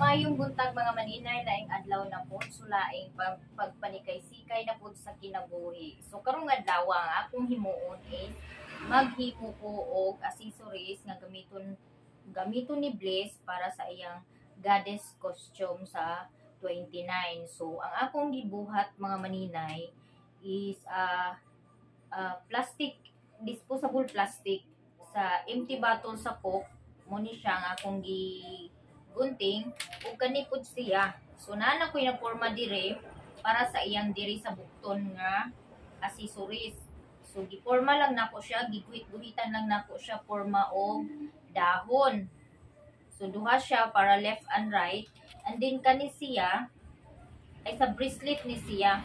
Mayong buntag mga maninay laing adlaw na po sulaing pagpanikay-sikay na po sa kinabuhi. So karong adlaw ang akong himuon is maghimo ko og accessories nga gamiton ni Bliss para sa iyang goddess costume sa 29. So ang akong gibuhat mga maninay is plastic, disposable plastic sa empty bottle sa Coke mo ni siya nga akong gunting ug kani pud siya. So nana ko yung forma dire para sa iyang diri sa bukton nga accessories. So giporma lang nako siya, giguhit-guhitan lang nako siya forma og dahon. So duha siya para left and right. And then kani siya ay sa bracelet ni siya.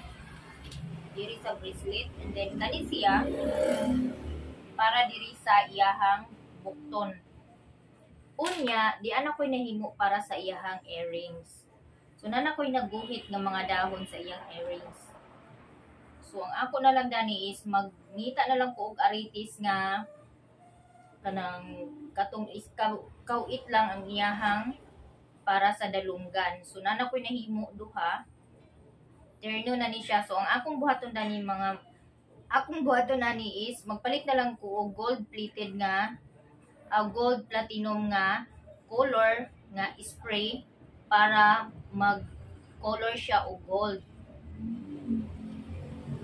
Diri sa bracelet, and then kani siya para diri sa iyahang bukton. Unya, di ana ko'y nahimo para sa iyahang earrings. So, nana ko'y naguhit ng mga dahon sa iyang earrings. So, ang ako na lang gani is magnita na lang ko og aritis nga kanang katong is kawit lang ang iyahang para sa dalunggan. So, nana ko'y nahimo duha. Terno na ni siya. So, ang akong buhaton dani is magpalit na lang ko og gold-plated nga gold platinum nga color nga spray para mag-color siya o gold.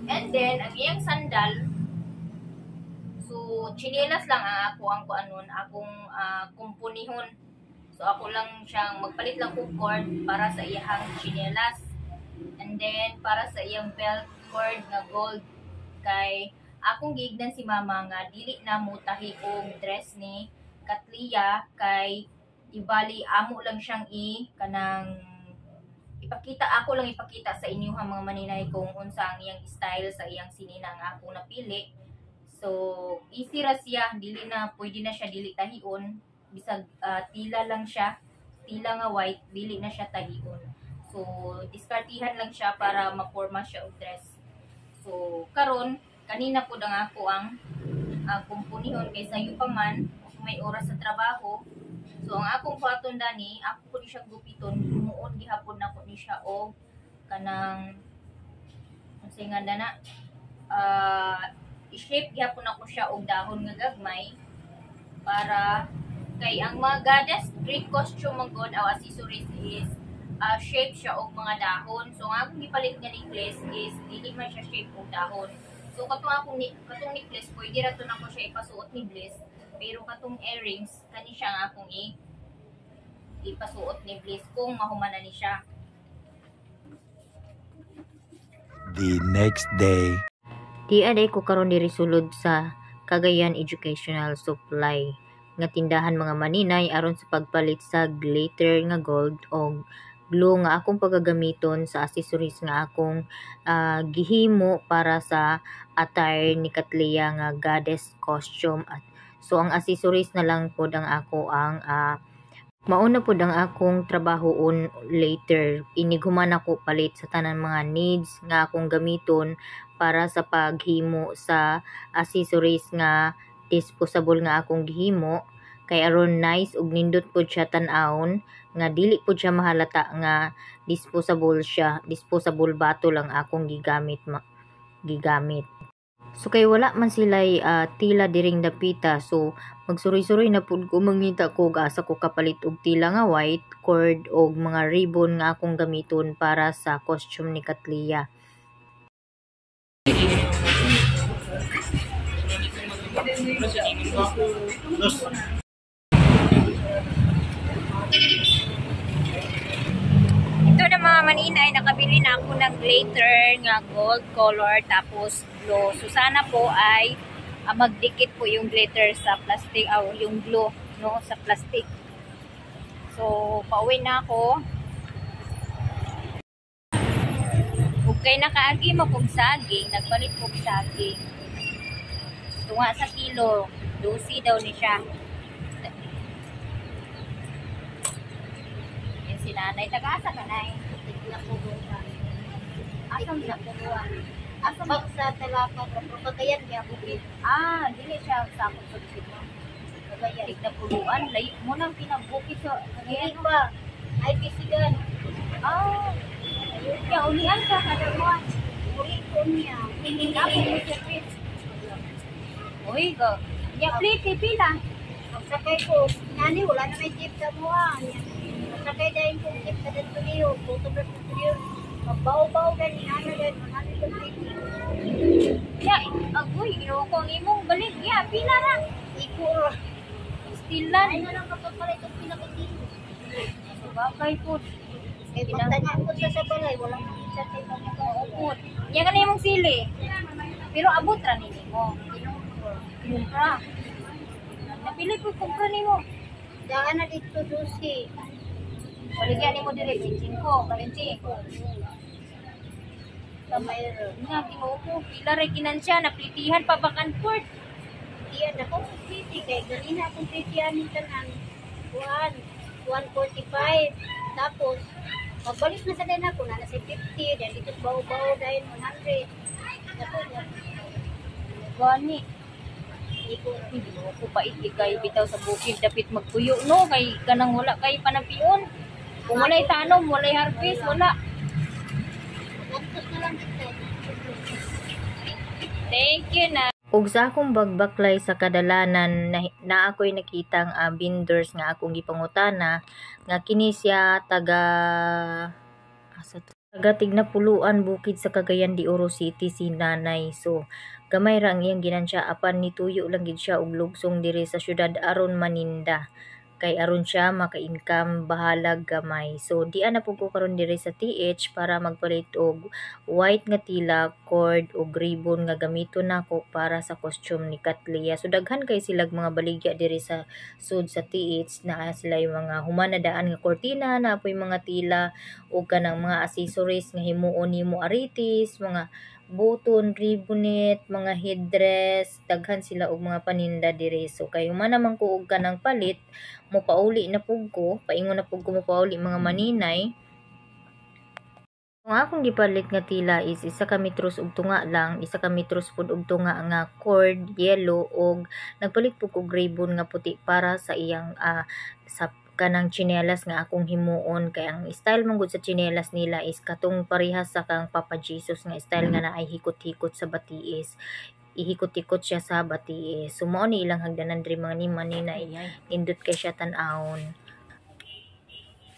And then, ang iyang sandal, so, chinelas lang ang akong kumpunihon. So, ako lang siyang, magpalit lang ko cord para sa iyang chinelas. And then, para sa iyang belt cord nga gold, kay akong gignan si mama nga dili na mo tahi og dress ni Katlia kay ibali amo lang siyang ako lang ipakita sa inyo ha mga maninay kung unsa ang iyang style sa iyang sinina nga akong napili. So easy ra siya, dili na pwede na siya dili tahion, bisag tila lang siya, tila nga white, dili na siya tahion. So diskartihan lang siya para maporma siya og dress. So karon kanina po ang ako ang kumpunihon kaysa yung pa man may oras sa trabaho. So ang akong buhaton dani, ako po ni siya gupiton, humuon gihapon nako ni siya og kanang unsay nga dana i-shape gihapon nako siya og dahon nga gagmay para kay ang mga goddess Greek costume magod o accessories is shape siya og mga dahon. So ang akong gipalit nga necklace is dili man siya shape og dahon. So katong necklace pwede ra to nako siya ipasuot ni Bliss, pero katong earrings kani siya nga akong ipasuot ni Bliss kung mahuman na ni siya. The next day. Di aday ko karon diri sulod sa Cagayan Educational Supply nga tindahan mga maninay aron sa pagpalit sa glitter nga gold o glue nga akong pagagamiton sa accessories nga akong gihimo para sa attire ni Katlia nga goddess costume. So ang accessories na lang pod ang ako ang mauna pod ang akong trabahoon later. Iniguman ako palit sa tanan mga needs nga akong gamiton para sa paghimo sa accessories nga disposable nga akong gihimo. Kay aron nice ug nindot pod siya tan-awon nga dili pod siya mahalata nga disposable siya, disposable bato lang akong gigamit. So kay wala man sila'y tila diring dapita, so magsuri-suri na pud ko mangita ko asa ko kapalit og tila nga white cord og mga ribbon nga akong gamiton para sa costume ni Katlia. Ito na mga maninay, nakabili na ako ng glitter nga gold color tapos glue. So sana po ay magdikit po yung glitter sa plastic o yung glue no sa plastic. So pauwi na ako. Okay, nakaagi mo kong saging, nagpalit kong saging. Tunga sa kilo, 12 daw ni siya. Si nanay, taga-asa ka na eh. Asam na puluan. Asam ba sa Talakan? Pagkayan niya, bukit. Dili siya sa akong subsito. Kagayan. Tigna puluan. Layo mo nang pinabukit sa kagayan ba? Ay, pisigan. Ah, kaya ulian ka kada buwan. Uli ko niya. Hindi ako mo service. Uy, go. Ya, plate, pila. Pagsakay ko, nani, wala na may jeep sa mua. Pagsakay dahil kong jeep sa dito niyo. Photograph ko niyo. Magbaw-baw dahil ano dahil. Manalo yung plate. Ya, agoy, ginawa ko ang imong balik. Ya, pila ra. Iko. Stilan. Ay na lang kapag pala itong pinakatino. Bakay po. Eh, pagtanya ko sa balay, walang makita tayo Upot. Yan ka na imong sili. Pero abot ra nini mo. Kumpra. Napili po kumpra nimo. daan na dito susi. Baligyan nimo dire 5, 40. Sa mayroon. Nga ginoo ko, pila ra ginansya naplitihan pa bakan port. Iyan ako sa city kay ganina akong titiyanin tanan. 145. Tapos, magbalik na sa din ako na nasa 50. Dahil dito sa baw-baw dahil 100. Tapos, Gani. iko. Ginoo ko pa kay bitaw sa bukid dapit magpuyo no kay kanang wala kay panapion. Kung walay tanom, walay harvest, wala. Gantos na lang dito. Thank you na. Ug sa akong bagbaklay sa kadalanan na ako'y nakitang vendors nga akong gipangutana nga kini siya taga Tignapuluan bukid sa Cagayan de Oro City si Nanay. So gamay ra ang iyang ginansya apan nituyo lang gid siya og lugsong diri sa syudad aron maninda. Kay aron siya maka-income bahalag gamay. So dian na pud ko karon diri sa TH para magpalit og white nga tila, cord ug ribbon nga gamiton nako para sa costume ni Katlia. So daghan kay silag mga baligya diri sa sud sa TH na sila yung mga humanadaan nga kortina na apoy mga tila ug kanang mga accessories nga himuon nimo aritis, mga buton, ribbonet, mga headdress, daghan sila og mga paninda diri. So kay human naman ko og kanang palit, mo pauli na pug ko, paingon na pug ko mo pauli mga maninay. Ang akong gipalit nga tila is isa ka metros og tunga lang, isa ka metros pud og tunga nga cord yellow og nagpalit pud ko ribbon nga puti para sa iyang sa kanang tsinelas nga akong himuon. Kay ang style man gud sa tsinelas nila is katong parehas sa kang Papa Jesus nga style nga naay hikot-hikot sa batiis, ihikot-hikot siya sa batiis. So mao ni ilang hagdanan diri mga maninay, indot kay siya tan-awon.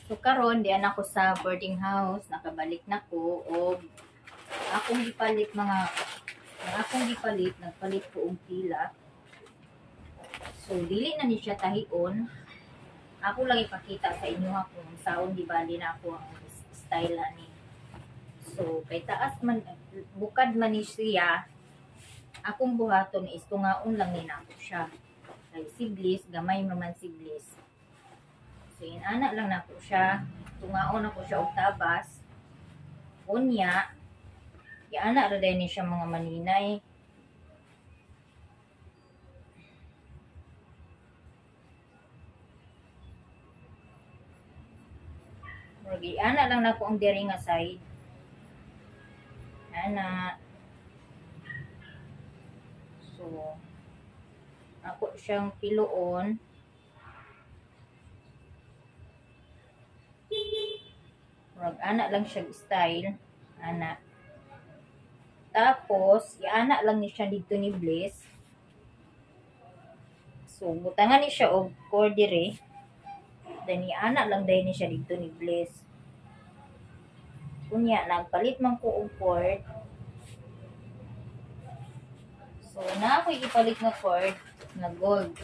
So karon di ako sa boarding house, nakabalik na ko og akong gipalit nagpalit ko og tila. So dili na ni siya tahion. Ako lang ipakita sa inyo kung saon di bali na ako ang style ani. So kay taas man bukad man ni siya, akong buhaton is tungaon lang ni nako siya. Kay siblis gamay man siblis. So inana lang nako siya, tungaon ako siya og tabas. Unya, iana ra din ni siya mga maninay. Murag ana lang nako ang diri nga side. Ana. So ako siyang piloon. Murag ana lang siya style. Ana. Tapos iana lang ni siya dito ni Bliss. So butangan ni siya og cord diri. Then iana lang dahil ni siya dito ni Bliss. Kunya, nagpalit man ko og cord. So, na ako ipalit nga cord na gold.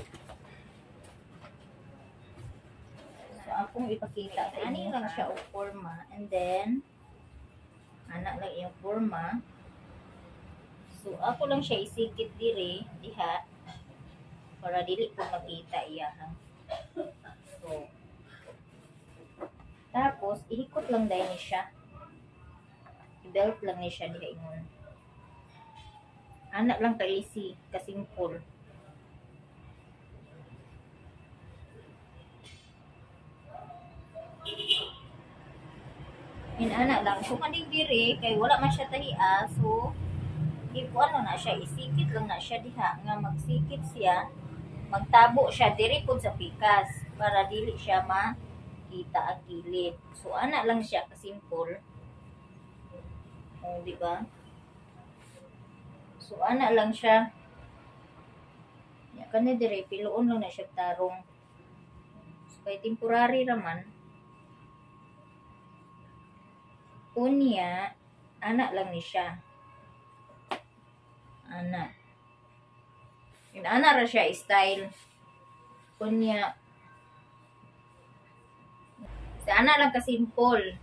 So, akong ipakita sa inyo. Lang siya og forma. And then, anak lang yung forma. So, ako lang siya isikit diri, diha. Para dili ko makita iya. So, tapos, ihikot lang dahil ni siya. I-belt lang ni siya diha ingon. Anak lang ka easy, kasimple. Anak lang. So, kaning diri, kay wala man siya tahiya. So, ano na siya, isikit lang na siya diha. Nga magsikit siya, magtabo siya diri pud sa pikas. Para dili siya kita ang gilid. So ana lang siya ka simple. Oh, di ba? So ana lang siya. Ya kani dire piluon lang na siya tarong. So kay temporary raman. Unya ana lang ni siya. Ana. Yun ana ra siya style. Unya sa ana lang ka simple.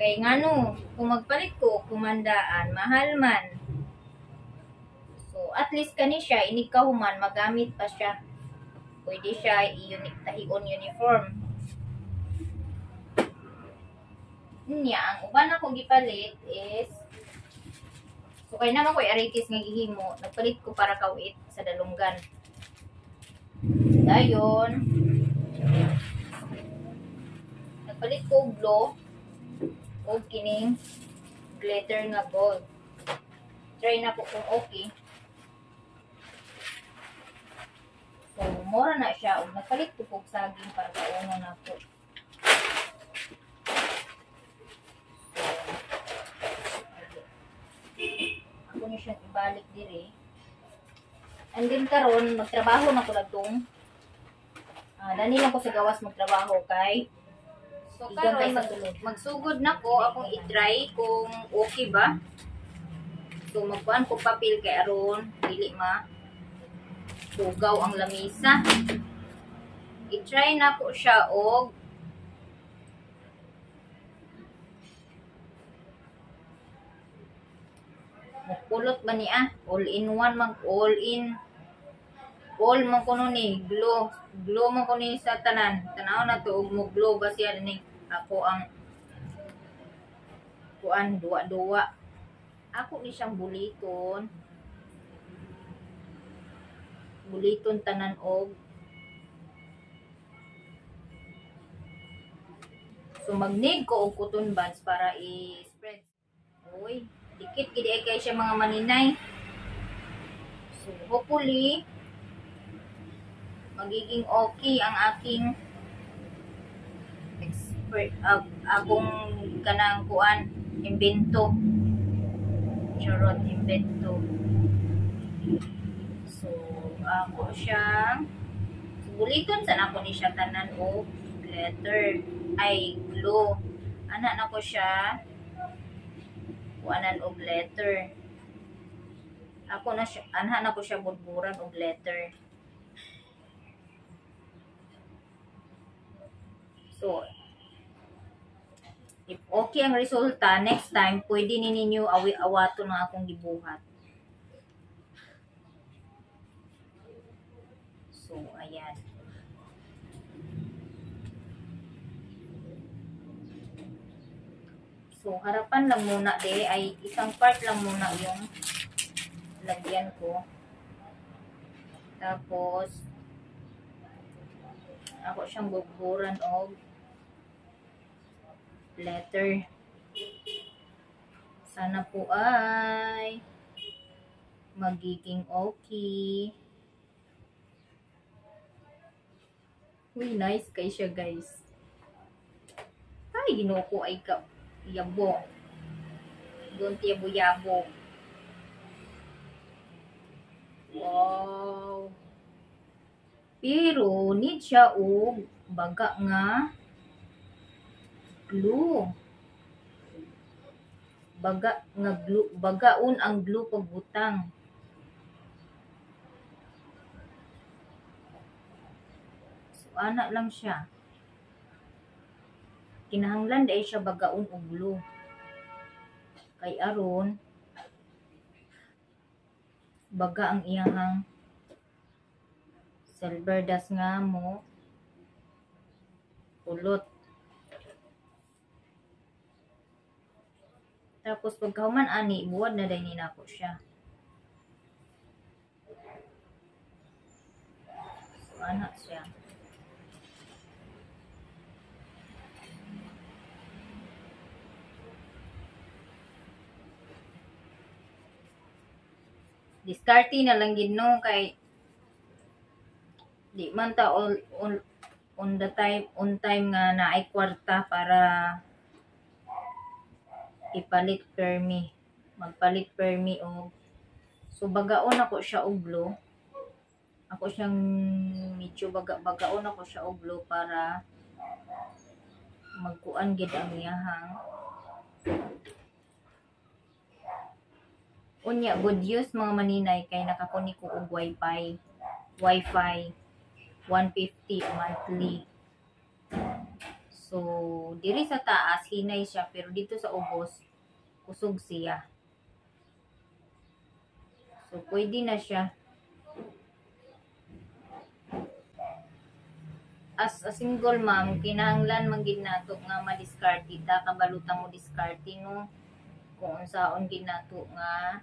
Kay ngano, kung magpalit ko, kumandaan, mahal man. So, at least kani siya, inikahuman, magamit pa siya. Pwede siya tahion uniform. Nya, ang uban akong gipalit is, so kay naman ko aritis nga gihimo, nagpalit ko para kawit sa dalunggan. Dayon, nagpalit ko glow, o kining glitter nga gold. Try na po kung okay. So, mura na siya. O, nagpalit ko po saging para kauno na po. So, ako niya siyang ibalik dire. And then karon magtrabaho na ko lang itong. Dani lang ko sa gawas magtrabaho kay so karon magsugod na ko akong i-try kung okay ba. So magkuan ko papel kay aron dili ma tugaw ang lamisa. I-try na ko siya og kulot ba niya? All in one man, all man kuno ni glow man ko ni sa tanan. Tanaw na to og mo glow ba siya ni ako ang kuan duwa-duwa. Ako ni siyang buliton. Buliton tanan og so magnig ko og cotton buds para i-spread. Uy, dikit gid kay siya mga maninay. So hopefully magiging okay ang aking akong kanang kuan imbento. Charot imbento. So ako siyang buliton sana ko ni siya tanan og glitter ay glue. Ana na ko siya kuanan og letter. Ako na siya, anha na ko siya budburan og letter. So, if okay ang resulta, next time, pwede ninyo awato ng akong gibuhat. So, ayan. So, harapan lang muna ay isang part lang muna yung lagyan ko. Tapos, ako siyang buburan og letter. Sana po ay magiging okay. Uy, nice kay siya, guys. Ay, ginoo ko ay yabo. Don't yabo-yabo. Wow. Pero, need siya og baga nga glue. Baga nga glue. Bagaon ang glue pagbutang. So, ana lang siya. Kinahanglan dahil siya bagaon og glue. Kay aron, baga ang iyahang silver dust nga mo ulot. Tapos pagkahuman ani, buwad na dahil ninako siya. So, anak siya. Diskarte na lang gid no kay di man ta all on time nga naay kwarta para ipalit permi. Magpalit permi og so bagaon ako siya og glue. Ako siyang medyo bagaon ako siya og glue para magkuan gid ang iyahang unya good use mga maninay kay nakakuni ko og wifi 150 monthly. So diri sa taas hinay siya pero dito sa ubos kusog siya. So pwede na siya. As a single mom, kinahanglan man gid nato nga ma-discarte ta kabalutang mo discarte no kung unsaon gid nato nga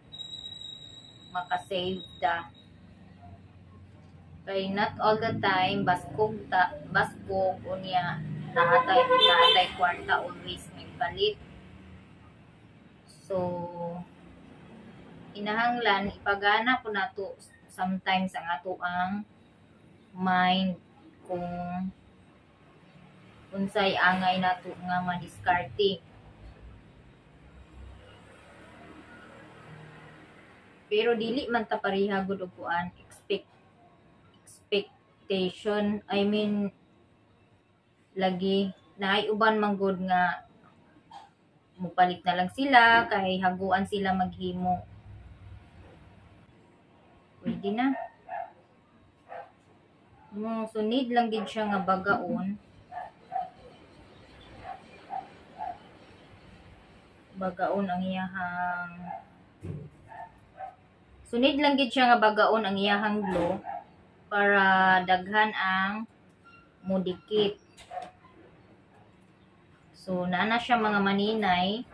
maka-save ta. Kay not all the time baskog unya naatay kwarta always nagpalit. So kinahanglan ipagana ko nato sometimes ang ato ang mind kung unsay angay nato nga ma-diskarte. Pero dili man ta pareha gud og kuan expectation. I mean lagi naay uban man gud nga mupalit na lang sila kay haguan sila maghimo. Pwede na. So need lang din siya nga bagaon. Bagaon ang iyahang sunid lang gid siya nga bagaon ang iyahang glue para daghan ang mudikit. So naa siya mga maninay.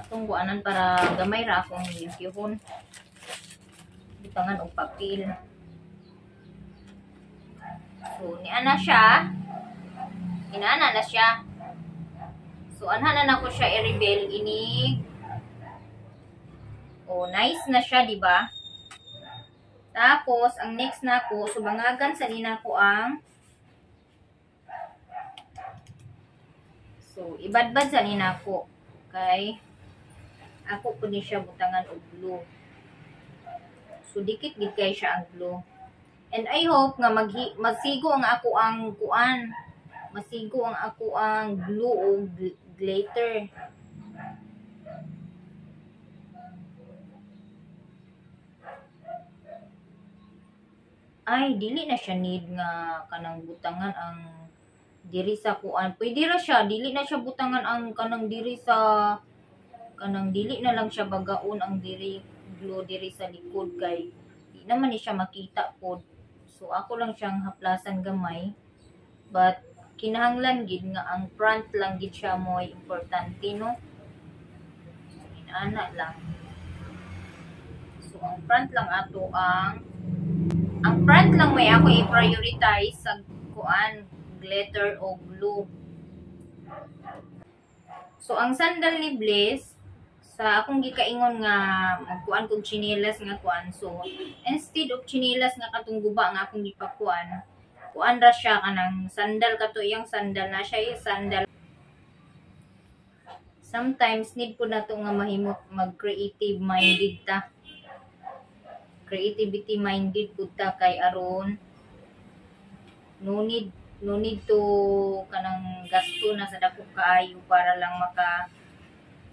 Atong kuanan para gamay ra akong limpyuhon. Butangan og papel. So niana siya. Inaana na siya. So anhan na ko siya i-reveal ini. Oh, nice na siya, di ba? Tapos, ang next na ko, subangagan sa nina ko ang so, ibadbad sa nina ko. Okay? Ako po ni siya butangan og glue. So, dikit gid kay siya ang glue. And I hope nga masigo ang ako ang kuan. Masigo ang ako ang glue o glitter. Ay dili na siya need nga kanang butangan ang diri sa kuan. Pwede ra siya dili na siya butangan ang kanang diri sa kanang dili na lang siya bagaon ang diri glue diri sa likod kay di naman ni siya makita pod. So ako lang siyang haplasan gamay. But kinahanglan gid nga ang front lang gid siya mo importante no. Inaana lang. So ang front lang ato ang front lang may ako i-prioritize sa kuan, glitter o glue. So, ang sandal ni Bliss, sa akong gikaingon nga magkuan kong chinelas nga kuan. So, instead of chinelas nga katong guba nga akong gipakuan, kuan ra siya kanang sandal kato iyang sandal na siya yung sandal. Sometimes, need po na to nga mahimot mag-creative minded ta. Creativity minded pud ta kay aron no need to kanang gasto na sa dako kaayo para lang maka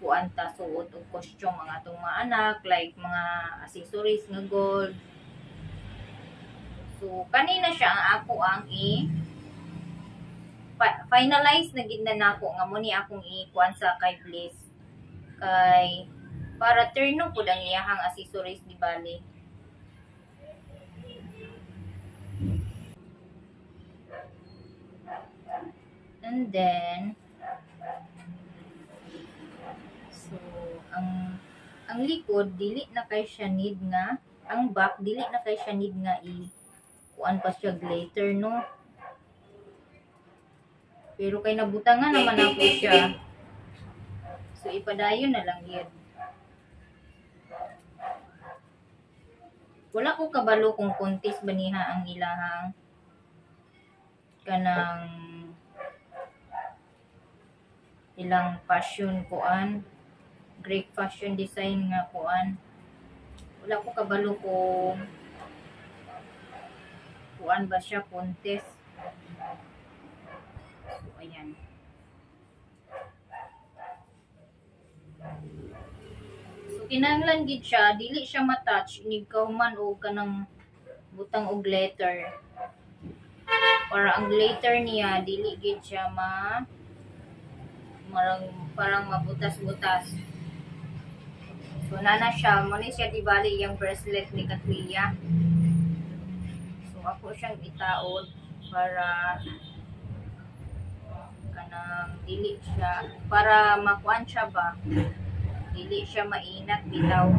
kuan ta suot og costume ang atong mga anak like mga accessories nga gold. So kanina siya ang ako ang finalize na gid na nako nga mo ni akong kuan sa kay Bliss kay para turno pud ang iyahang accessories di bali. And then, so, ang likod, dili na kay siya need nga, ang back, dili na kay siya need nga kuan pa siya glitter, no? Pero kay nabutangan naman ako siya. So, ipadayon na lang yun. Wala ko kabalo kung kontis ba niha ang ilahang kanang ilang fashion kuan, Greek fashion design nga kuan. Wala ko kabalo kung kuan ba siya contest. So ayan. So kinahanglan gid siya, dili siya ma-touch inig kauman o kanang butang og glitter. Para ang glitter niya dili gid siya parang mabutas-butas. So nana siya, mo ni siya di bali yung bracelet ni Katria. So ako siyang itaod para kanang dili siya, para makuan siya ba, dili siya mainat bitaw.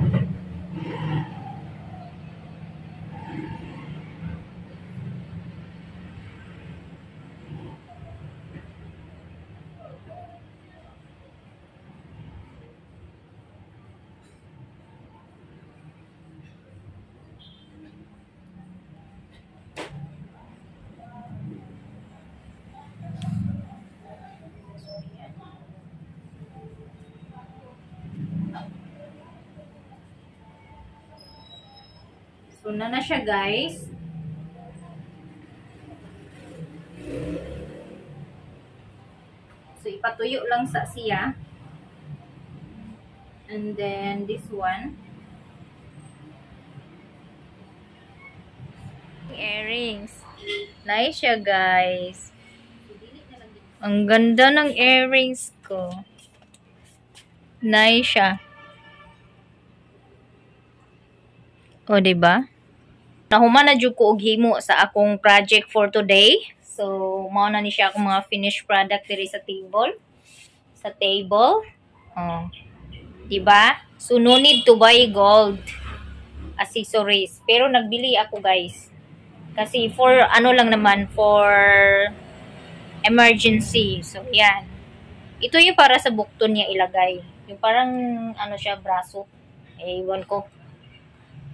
So, na siya, guys. So, ipatuyo lang sa siya. And then, this one. Earrings. Nice siya, guys. Ang ganda ng earrings ko. Nice siya. O, diba? Nahuman na jud ko og himo sa akong project for today. So, mao na ni siya akong mga finished product diri sa table. Sa table. Oh. Diba? So, no need to buy gold accessories. Pero nagbili ako, guys. Kasi for ano lang naman, for emergency. So, yan. Ito yung para sa bukton niya ilagay. Yung parang ano siya, braso. Ewan ko.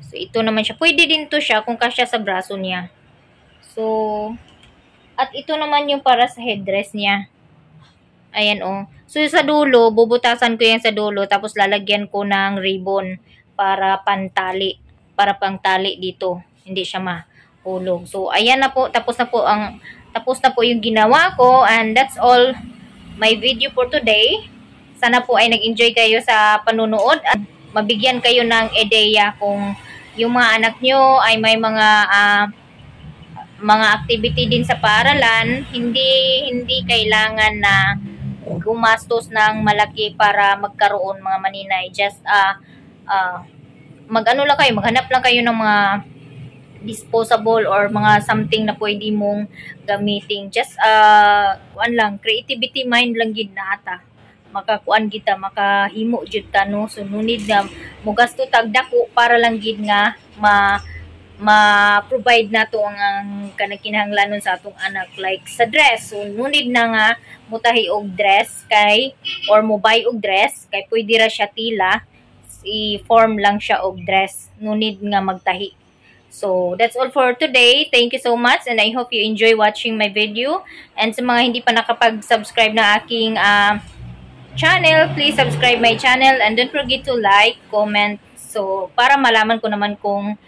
So, ito naman siya. Pwede din to siya kung kasya sa braso niya. So, at ito naman yung para sa headdress niya. Ayan, oh. So, sa dulo, bubutasan ko yan sa dulo. Tapos, lalagyan ko ng ribbon para pantali. Para pangtali dito. Hindi siya mahulog. So, ayan na po. Tapos na po yung ginawa ko. And that's all my video for today. Sana po ay nag-enjoy kayo sa panunood. At mabigyan kayo ng ideya kung yung mga anak nyo ay may mga activity din sa paaralan, hindi kailangan na gumastos ng malaki para magkaroon mga maninay. Just mag-ano lang kayo, maghanap lang kayo ng mga disposable or mga something na pwede mong gamitin. Just creativity mind lang gid na ata. Makakuan kita, makahimo jud ta no. So nunid na mugasto tag dako para lang gid nga ma-provide nato ang kanang kinahanglanon sa atong anak, like sa dress. So nunid na nga mutahi og dress kay or mobile og dress kay pwede ra siya tila, i-form lang siya og dress. Nunid nga magtahi. So that's all for today. Thank you so much and I hope you enjoy watching my video. And sa mga hindi pa nakapag-subscribe na aking channel, please subscribe my channel and don't forget to like, comment, so para malaman ko naman kung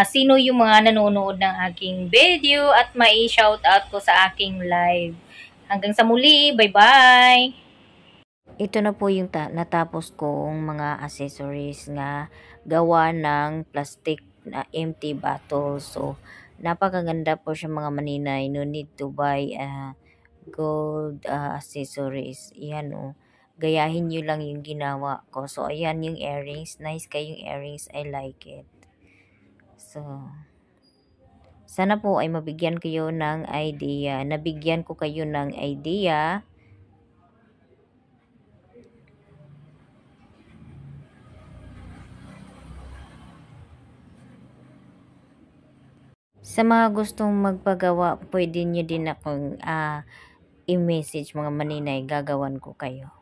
sino yung mga nanonood ng aking video at mai-shoutout ko sa aking live. Hanggang sa muli, bye-bye! Ito na po yung natapos kong mga accessories nga gawa ng plastic na empty bottle. So, napakaganda po siya mga maninay. No need to buy gold accessories. Yan o. Gayahin nyo lang yung ginawa ko. So, ayan yung earrings. Nice kayong earrings. I like it. So, sana po ay mabigyan kayo ng idea. Nabigyan ko kayo ng idea. Sa mga gustong magpagawa, pwede nyo din akong i-message mga maninay, gagawan ko kayo.